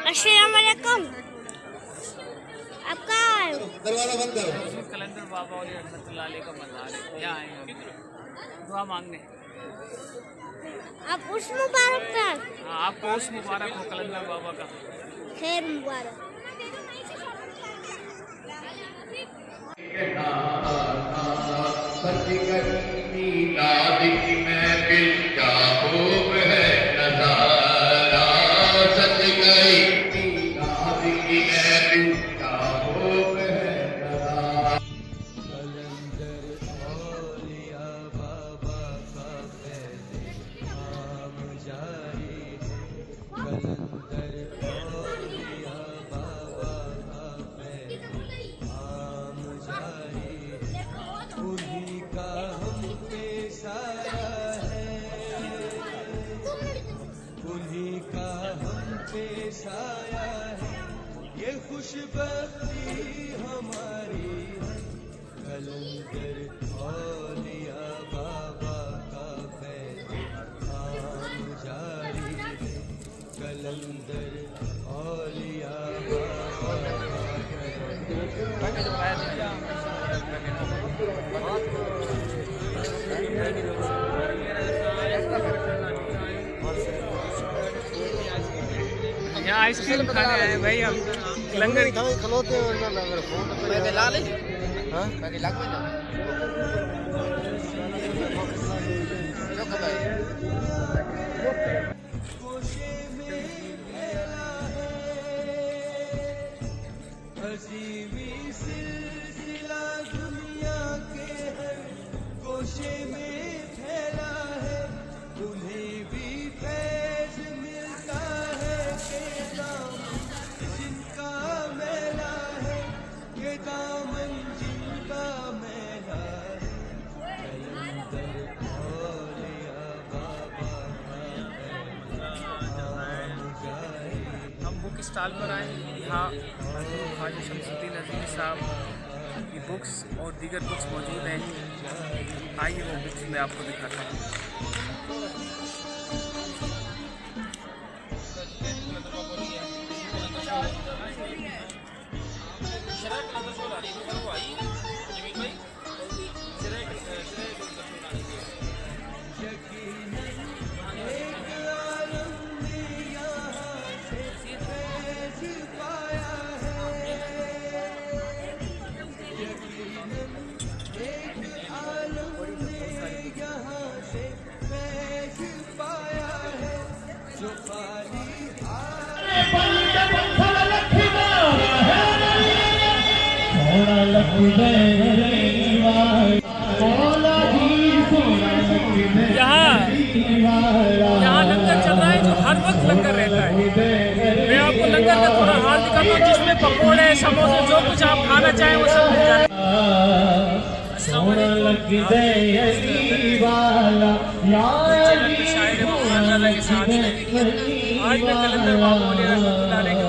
अस्सलाम वालेकुम। आप कहाँ आए हो? दरवाजा बंद करो। कलंदर बाबा और रहमतुल्लाह अलैह का मज़ार है, यहाँ आए हैं दुआ मांगने। आप उस मुबारक का? हाँ, आपको उस मुबारक हो कलंदर बाबा का खैर मुबारक। ये खुशबख्ती हमारी कलंदर औलिया बाबा का पैगाम जारी है। कलंदर औलिया बाबा यहाँ आइसक्रीम खाने आए भाई हम लंगर खलोते ला ले हाँ बाकी लाग में जो कब है अजीमी सिलसिला दुनिया के हर कोशे में फैला है। उन्हें भी फैज मिलता है के दामन जिनका मैला है, ये दामन जिनका मैला है। कलंदर औलिया बाबा का पैगाम जारी है। हम बुक स्टॉल पर आए। यहाँ हाजी शमसुद्दीन अजीज़ साहब की बुक्स और दीगर बुक्स मौजूद हैं। आइए वो बुक्स मैं आपको दिखाता हूँ। यहाँ लंगर चल रहा है जो हर वक्त लंगर रहता है। मैं आपको लंगर का थोड़ा हाल दिखाता हूँ जिसमें पकोड़े समोसे जो कुछ आप खाना चाहें वो सब मिल जाए। आज मैं कलंदर बाबा और रहमतुल्लाह अलैह के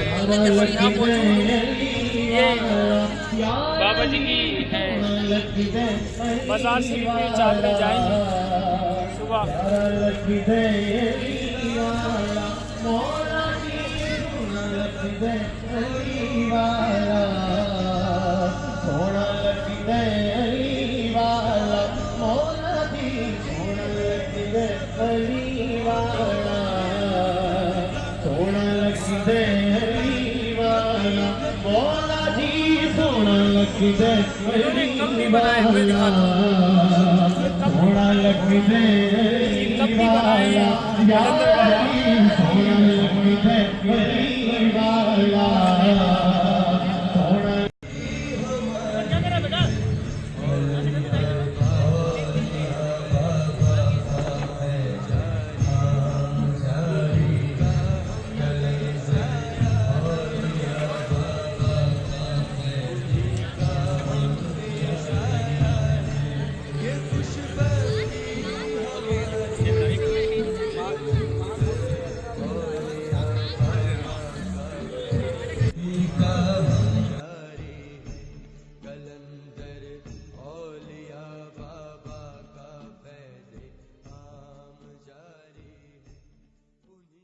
यहाँ मौजूद हूँ। ये बाबा जी की है बाजार शरीफ में चादरें जाएंगी सुबह। उन्होंने कप भी बनाए हुए दिखाता हूँ। कप भी बनाए हैं कलंदर बाबा।